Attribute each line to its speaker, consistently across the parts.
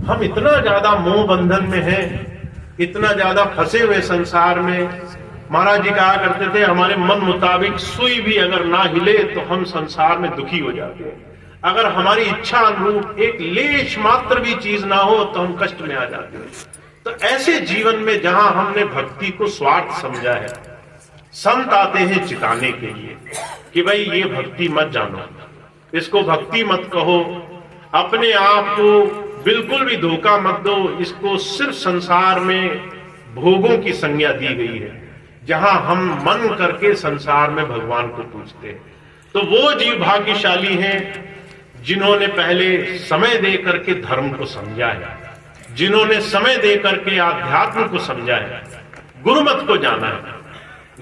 Speaker 1: हम इतना ज्यादा मोह बंधन में हैं, इतना ज्यादा फंसे हुए संसार में। महाराज जी कहा करते थे, हमारे मन मुताबिक सुई भी अगर ना हिले तो हम संसार में दुखी हो जाते हैं। अगर हमारी इच्छा अनुरूप एक लेश मात्र भी चीज ना हो तो हम कष्ट में आ जाते हैं। तो ऐसे जीवन में जहां हमने भक्ति को स्वार्थ समझा है, संत आते हैं चिताने के लिए कि भाई ये भक्ति मत जानो, इसको भक्ति मत कहो, अपने आप को बिल्कुल भी धोखा मत दो, इसको सिर्फ संसार में भोगों की संज्ञा दी गई है, जहां हम मन करके संसार में भगवान को पूजते हैं। तो वो जीव भाग्यशाली हैं जिन्होंने पहले समय दे करके धर्म को समझा है, जिन्होंने समय दे करके आध्यात्म को समझा है, गुरुमत को जाना है।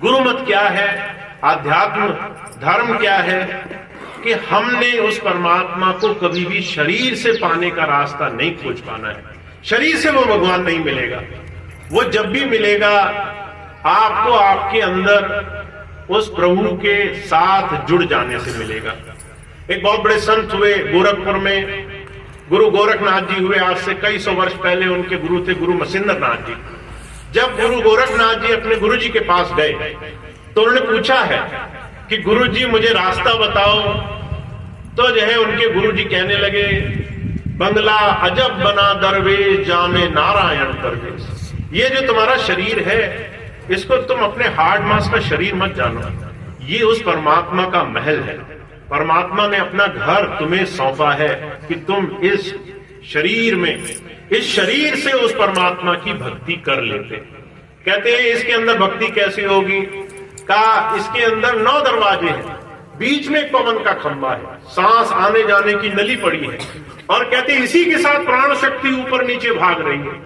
Speaker 1: गुरुमत क्या है, आध्यात्म धर्म क्या है कि हमने उस परमात्मा को कभी भी शरीर से पाने का रास्ता नहीं खोज पाना है। शरीर से वो भगवान नहीं मिलेगा, वो जब भी मिलेगा आपको आपके अंदर उस प्रभु के साथ जुड़ जाने से मिलेगा। एक बहुत बड़े संत हुए गोरखपुर में, गुरु गोरखनाथ जी हुए, आज से कई सौ वर्ष पहले उनके गुरु थे गुरु मसिंदर नाथ जी। जब गुरु गोरखनाथ जी अपने गुरु जी के पास गए तो उन्होंने पूछा है कि गुरु जी मुझे रास्ता बताओ। तो जो है उनके गुरु जी कहने लगे, बंगला अजब बना दरवेश जामे नारायण दरवेश। ये जो तुम्हारा शरीर है इसको तुम अपने हार्ड मास का शरीर मत जानो, ये उस परमात्मा का महल है। परमात्मा ने अपना घर तुम्हें सौंपा है कि तुम इस शरीर में, इस शरीर से उस परमात्मा की भक्ति कर लेते। कहते हैं इसके अंदर भक्ति कैसी होगी? कहा इसके अंदर 9 दरवाजे हैं, बीच में एक पवन का खंभा है, सांस आने जाने की नली पड़ी है, और कहते इसी के साथ प्राण शक्ति ऊपर नीचे भाग रही है।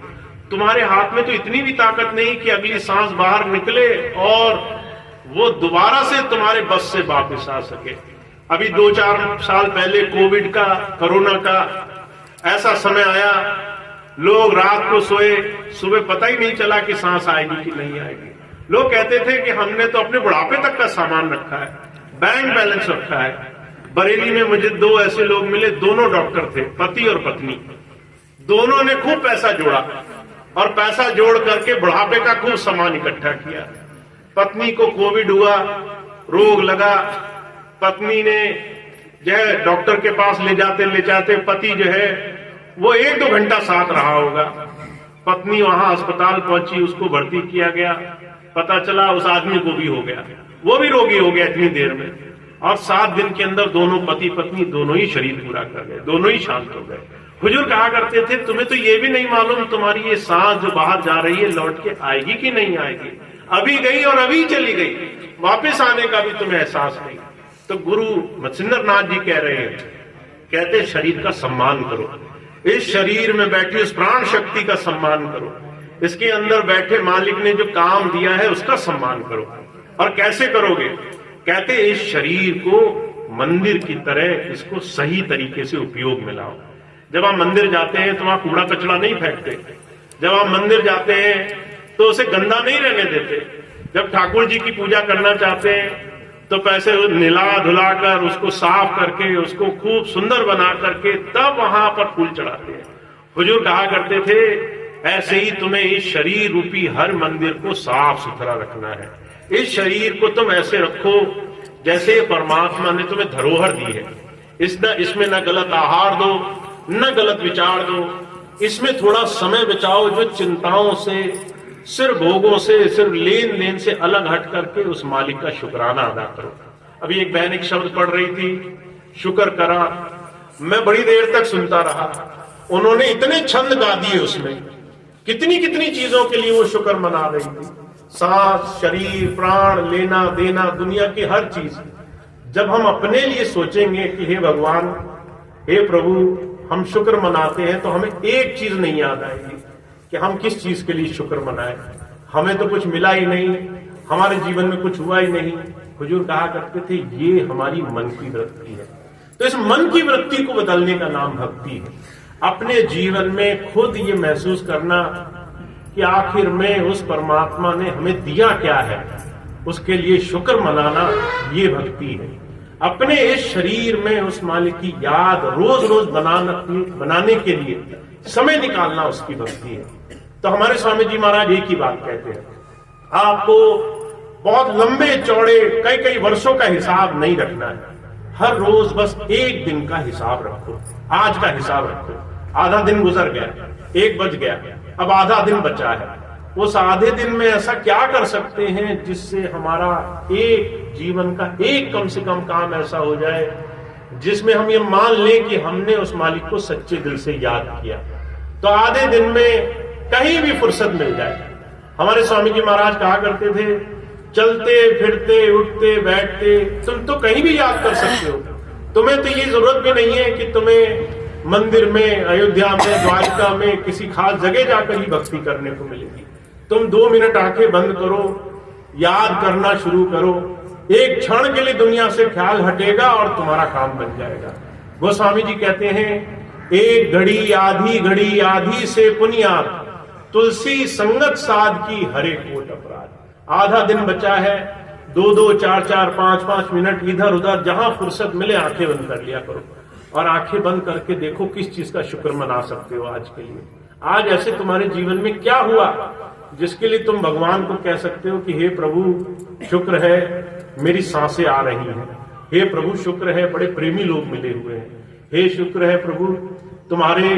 Speaker 1: तुम्हारे हाथ में तो इतनी भी ताकत नहीं कि अगली सांस बाहर निकले और वो दोबारा से तुम्हारे बस से वापस आ सके। अभी 2-4 साल पहले कोविड का, कोरोना का ऐसा समय आया, लोग रात को सोए, सुबह पता ही नहीं चला कि सांस आएगी कि नहीं आएगी। लोग कहते थे कि हमने तो अपने बुढ़ापे तक का सामान रखा है, बैंक बैलेंस रखा है। बरेली में मुझे 2 ऐसे लोग मिले, दोनों डॉक्टर थे, पति और पत्नी। दोनों ने खूब पैसा जोड़ा और पैसा जोड़ करके बुढ़ापे का खूब सामान इकट्ठा किया। पत्नी को कोविड हुआ, रोग लगा, पत्नी ने जो है डॉक्टर के पास ले जाते पति जो है वो 1-2 घंटा साथ रहा होगा। पत्नी वहां अस्पताल पहुंची, उसको भर्ती किया गया, पता चला उस आदमी को भी हो गया, वो भी रोगी हो गया इतनी देर में, और 7 दिन के अंदर दोनों पति पत्नी दोनों ही शरीर पूरा कर गए, दोनों ही शांत हो गए। हुजूर कहा करते थे तुम्हें तो ये भी नहीं मालूम तुम्हारी ये सांस जो बाहर जा रही है लौट के आएगी कि नहीं आएगी, अभी गई और अभी चली गई, वापस आने का भी तुम्हें एहसास नहीं। तो गुरु मसिंदर नाथ जी कह रहे हैं, कहते शरीर का सम्मान करो, इस शरीर में बैठी उस प्राण शक्ति का सम्मान करो, इसके अंदर बैठे मालिक ने जो काम दिया है उसका सम्मान करो। और कैसे करोगे? कहते इस शरीर को मंदिर की तरह इसको सही तरीके से उपयोग में लाओ। जब आप मंदिर जाते हैं तो वहां कूड़ा कचरा नहीं फेंकते, जब आप मंदिर जाते हैं तो उसे गंदा नहीं रहने देते। जब ठाकुर जी की पूजा करना चाहते हैं तो पैसे निला धुला कर उसको साफ करके उसको खूब सुंदर बना करके तब वहां पर फूल चढ़ाते हैं। हुजूर कहा करते थे ऐसे ही तुम्हें इस शरीर रूपी हर मंदिर को साफ सुथरा रखना है। इस शरीर को तुम ऐसे रखो जैसे परमात्मा ने तुम्हें धरोहर दी है। इसमें न गलत आहार दो, न गलत विचार दो, इसमें थोड़ा समय बचाओ जो चिंताओं से, सिर्फ भोगों से, सिर्फ लेन देन से अलग हट करके उस मालिक का शुक्राना अदा करो। अभी एक बहन एक शब्द पढ़ रही थी, शुक्र करा, मैं बड़ी देर तक सुनता रहा। उन्होंने इतने छंद गा दिए, उसमें कितनी कितनी चीजों के लिए वो शुक्र मना रही थी, सांस, शरीर, प्राण, लेना देना, दुनिया की हर चीज। जब हम अपने लिए सोचेंगे कि हे भगवान, हे प्रभु, हम शुक्र मनाते हैं तो हमें एक चीज नहीं याद आएगी कि हम किस चीज के लिए शुक्र मनाएं। हमें तो कुछ मिला ही नहीं, हमारे जीवन में कुछ हुआ ही नहीं। हुजूर कहा करते थे ये हमारी मन की वृत्ति है। तो इस मन की वृत्ति को बदलने का नाम भक्ति है। अपने जीवन में खुद ये महसूस करना कि आखिर में उस परमात्मा ने हमें दिया क्या है, उसके लिए शुक्र मनाना, ये भक्ति है। अपने इस शरीर में उस मालिक की याद रोज रोज बनाने के लिए समय निकालना उसकी भक्ति है। तो हमारे स्वामी जी महाराज एक ही बात कहते हैं, आपको बहुत लंबे चौड़े कई कई वर्षों का हिसाब नहीं रखना है, हर रोज बस एक दिन का हिसाब रखो, आज का हिसाब रखो। आधा दिन गुजर गया, 1 बज गया, अब आधा दिन बचा है। उस आधे दिन में ऐसा क्या कर सकते हैं जिससे हमारा एक जीवन का एक कम से कम काम ऐसा हो जाए जिसमें हम ये मान लें कि हमने उस मालिक को सच्चे दिल से याद किया। तो आधे दिन में कहीं भी फुर्सत मिल जाए। हमारे स्वामी जी महाराज कहा करते थे, चलते फिरते उठते बैठते तुम तो कहीं भी याद कर सकते हो। तुम्हें तो ये जरूरत भी नहीं है कि तुम्हें मंदिर में, अयोध्या में, द्वारका में किसी खास जगह जाकर ही भक्ति करने को मिलेगी। तुम 2 मिनट आंखें बंद करो, याद करना शुरू करो, एक क्षण के लिए दुनिया से ख्याल हटेगा और तुम्हारा काम बन जाएगा। गोस्वामी जी कहते हैं, एक घड़ी आधी से पुनियाद, तुलसी संगत साध की हरे कोट अपराध। आधा दिन बचा है, 2-2, 4-4, 5-5 मिनट इधर उधर जहां फुर्सत मिले आंखें बंद कर लिया करो और आंखें बंद करके देखो किस चीज का शुक्र मना सकते हो आज के लिए। आज ऐसे तुम्हारे जीवन में क्या हुआ जिसके लिए तुम भगवान को कह सकते हो कि हे प्रभु शुक्र है मेरी सांसें आ रही हैं, हे प्रभु शुक्र है बड़े प्रेमी लोग मिले हुए हैं, हे शुक्र है प्रभु तुम्हारे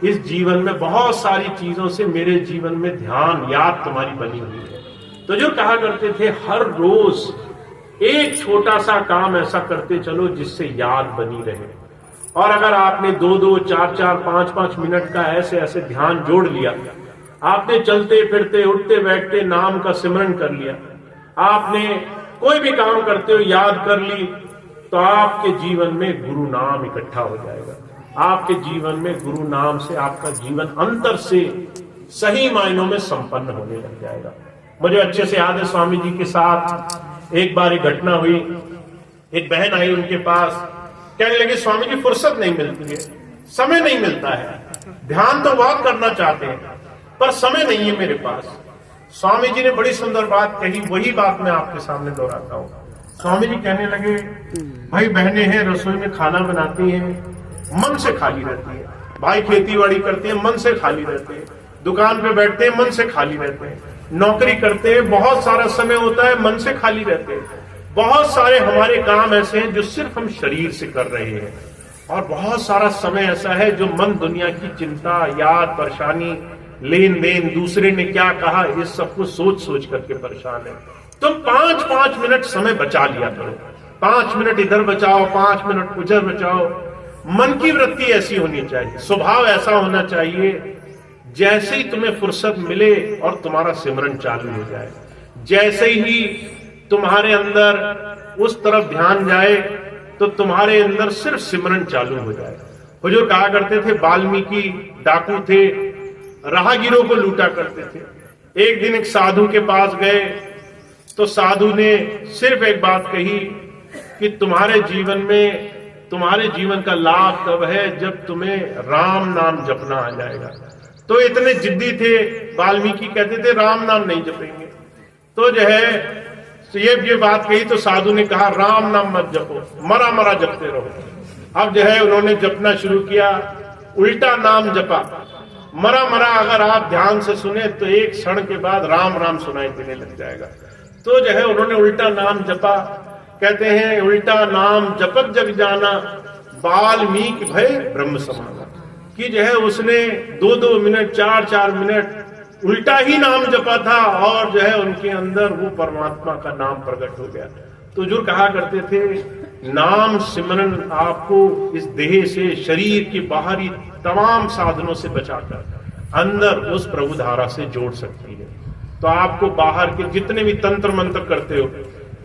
Speaker 1: इस जीवन में बहुत सारी चीजों से मेरे जीवन में ध्यान याद तुम्हारी बनी हुई है। तो जो कहा करते थे, हर रोज एक छोटा सा काम ऐसा करते चलो जिससे याद बनी रहे। और अगर आपने 2-2, 4-4, 5-5 मिनट का ऐसे ऐसे ध्यान जोड़ लिया, आपने चलते फिरते उठते बैठते नाम का सिमरन कर लिया, आपने कोई भी काम करते हो याद कर ली, तो आपके जीवन में गुरु नाम इकट्ठा हो जाएगा। आपके जीवन में गुरु नाम से आपका जीवन अंतर से सही मायनों में संपन्न होने लग जाएगा। मुझे अच्छे से याद है, स्वामी जी के साथ एक बार एक घटना हुई। एक बहन आई उनके पास, कहने लगे स्वामी जी फुर्सत नहीं मिलती है, समय नहीं मिलता है, ध्यान तो बहुत करना चाहते हैं पर समय नहीं है मेरे पास। स्वामी जी ने बड़ी सुंदर बात कही, वही बात मैं आपके सामने दोहराता हूँ। स्वामी जी कहने लगे, भाई बहनें हैं रसोई में खाना बनाती हैं, मन से खाली रहती है, भाई खेती बाड़ी करते हैं मन से खाली रहते हैं, दुकान पे बैठते हैं मन से खाली रहते हैं, नौकरी करते हैं बहुत सारा समय होता है मन से खाली रहते हैं। बहुत सारे हमारे काम ऐसे हैं जो सिर्फ हम शरीर से कर रहे हैं और बहुत सारा समय ऐसा है जो मन दुनिया की चिंता, याद, परेशानी, लेन देन, दूसरे ने क्या कहा, इस सब को सोच सोच करके परेशान है। तुम 5-5 मिनट समय बचा लिया करो, 5 मिनट इधर बचाओ, 5 मिनट उधर बचाओ। मन की वृत्ति ऐसी होनी चाहिए, स्वभाव ऐसा होना चाहिए जैसे ही तुम्हें फुर्सत मिले और तुम्हारा सिमरन चालू हो जाए, जैसे ही तुम्हारे अंदर उस तरफ ध्यान जाए तो तुम्हारे अंदर सिर्फ सिमरन चालू हो जाए। हुजूर कहा करते थे, वाल्मीकि डाकू थे, राहगीरों को लूटा करते थे। एक दिन एक साधु के पास गए तो साधु ने सिर्फ एक बात कही कि तुम्हारे जीवन का लाभ तब है जब तुम्हें राम नाम जपना आ जाएगा। तो इतने जिद्दी थे वाल्मीकि, कहते थे राम नाम नहीं जपेंगे। तो जो है ये बात कही तो साधु ने कहा राम नाम मत जपो, मरा मरा जपते रहो। अब जो है उन्होंने जपना शुरू किया, उल्टा नाम जपा, मरा मरा अगर आप ध्यान से सुने तो एक क्षण के बाद राम राम सुनाई देने लग जाएगा। तो जो है उन्होंने उल्टा नाम जपा। कहते हैं उल्टा नाम जपत जग जाना, वाल्मीकि भय ब्रह्म समाना, कि जो है उसने 2-2 मिनट 4-4 मिनट उल्टा ही नाम जपा था और जो है उनके अंदर वो परमात्मा का नाम प्रकट हो गया। तो जो कहा करते थे, नाम सिमरन आपको इस देह से, शरीर की बाहरी तमाम साधनों से बचाकर अंदर उस प्रभु धारा से जोड़ सकती है। तो आपको बाहर के जितने भी तंत्र मंत्र करते हो,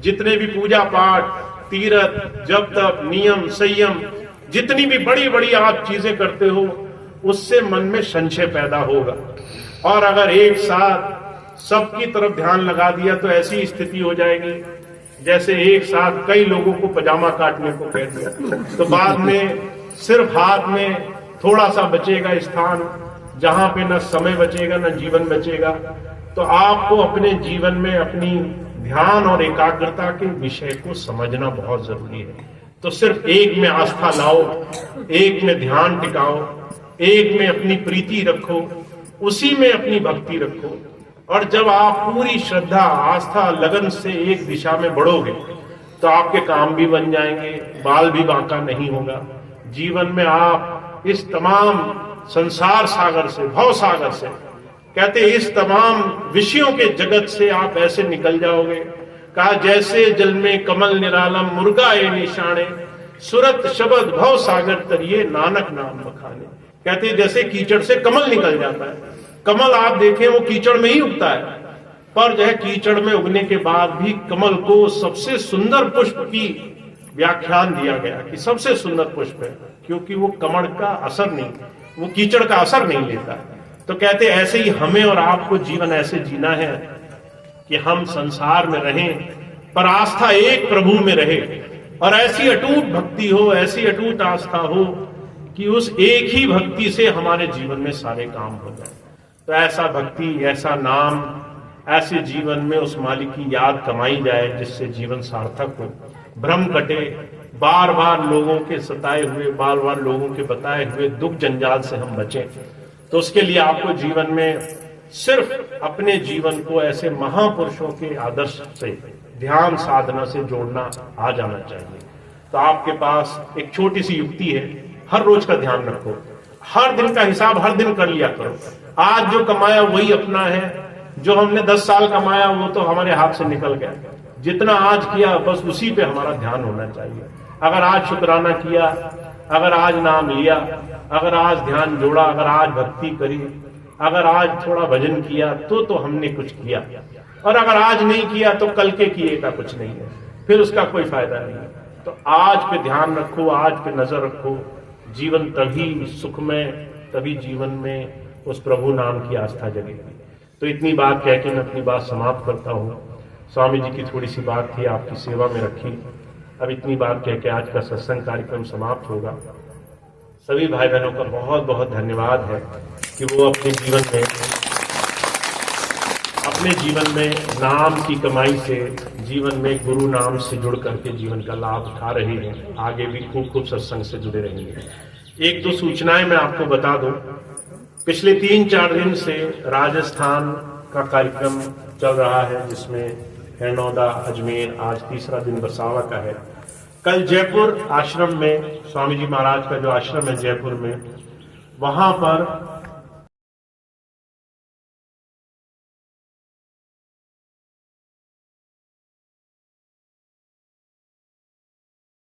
Speaker 1: जितने भी पूजा पाठ, तीरथ, जप तप, नियम, संयम, जितनी भी बड़ी बड़ी आप चीजें करते हो, उससे मन में संशय पैदा होगा। और अगर एक साथ सबकी तरफ ध्यान लगा दिया तो ऐसी स्थिति हो जाएगी जैसे एक साथ कई लोगों को पजामा काटने को कह दिया, तो बाद में सिर्फ हाथ में थोड़ा सा बचेगा स्थान, जहां पे न समय बचेगा न जीवन बचेगा। तो आपको अपने जीवन में अपनी ध्यान और एकाग्रता के विषय को समझना बहुत जरूरी है। तो सिर्फ एक में आस्था लाओ, एक में ध्यान टिकाओ, एक में अपनी प्रीति रखो, उसी में अपनी भक्ति रखो। और जब आप पूरी श्रद्धा, आस्था, लगन से एक दिशा में बढ़ोगे तो आपके काम भी बन जाएंगे, बाल भी बांका नहीं होगा। जीवन में आप इस तमाम संसार सागर से, भव सागर से, कहते इस तमाम विषयों के जगत से आप ऐसे निकल जाओगे। कहा जैसे जल में कमल निरालम मुर्गा ए निशाने, सुरत शब्द भव सागर तरिए नानक नाम बखाने। कहते जैसे कीचड़ से कमल निकल जाता है। कमल आप देखें वो कीचड़ में ही उगता है, पर जो है कीचड़ में उगने के बाद भी कमल को सबसे सुंदर पुष्प की व्याख्यान दिया गया कि सबसे सुंदर पुष्प है, क्योंकि वो कमल का असर नहीं, वो कीचड़ का असर नहीं लेता। तो कहते ऐसे ही हमें और आपको जीवन ऐसे जीना है कि हम संसार में रहें पर आस्था एक प्रभु में रहे, और ऐसी अटूट भक्ति हो, ऐसी अटूट आस्था हो कि उस एक ही भक्ति से हमारे जीवन में सारे काम हो जाए। तो ऐसा भक्ति, ऐसा नाम, ऐसे जीवन में उस मालिक की याद कमाई जाए जिससे जीवन सार्थक हो, भ्रम कटे, बार बार लोगों के सताए हुए, बार बार लोगों के बताए हुए दुख जंजाल से हम बचें। तो उसके लिए आपको जीवन में सिर्फ अपने जीवन को ऐसे महापुरुषों के आदर्श से, ध्यान साधना से जोड़ना आ जाना चाहिए। तो आपके पास एक छोटी सी युक्ति है, हर रोज का ध्यान रखो, हर दिन का हिसाब हर दिन कर लिया करो। आज जो कमाया वही अपना है, जो हमने 10 साल कमाया वो तो हमारे हाथ से निकल गया। जितना आज किया बस उसी पे हमारा ध्यान होना चाहिए। अगर आज शुक्राना किया, अगर आज नाम लिया, अगर आज ध्यान जोड़ा, अगर आज भक्ति करी, अगर आज थोड़ा भजन किया तो हमने कुछ किया। और अगर आज नहीं किया तो कल के किए का कुछ नहीं है, फिर उसका कोई फायदा नहीं है। तो आज पे ध्यान रखो, आज पे नजर रखो। जीवन तभी सुखमय, तभी जीवन में उस प्रभु नाम की आस्था जगेगी। तो इतनी बात कह के मैं अपनी बात समाप्त करता हूँ। स्वामी जी की थोड़ी सी बात थी, आपकी सेवा में रखी। अब इतनी बात कह के आज का सत्संग कार्यक्रम समाप्त होगा। सभी भाई बहनों का बहुत बहुत धन्यवाद है कि वो अपने जीवन में नाम की कमाई से, जीवन में गुरु नाम से जुड़ करके जीवन का लाभ उठा रहे हैं। आगे भी खूब सत्संग से जुड़े रहेंगे। एक दो सूचनाएं मैं आपको बता दूं। पिछले 3-4 दिन से राजस्थान का कार्यक्रम चल रहा है, जिसमें हैनौदा, अजमेर, आज तीसरा दिन बरसावा का है। कल जयपुर आश्रम में, स्वामी जी महाराज का जो आश्रम है जयपुर में, वहां पर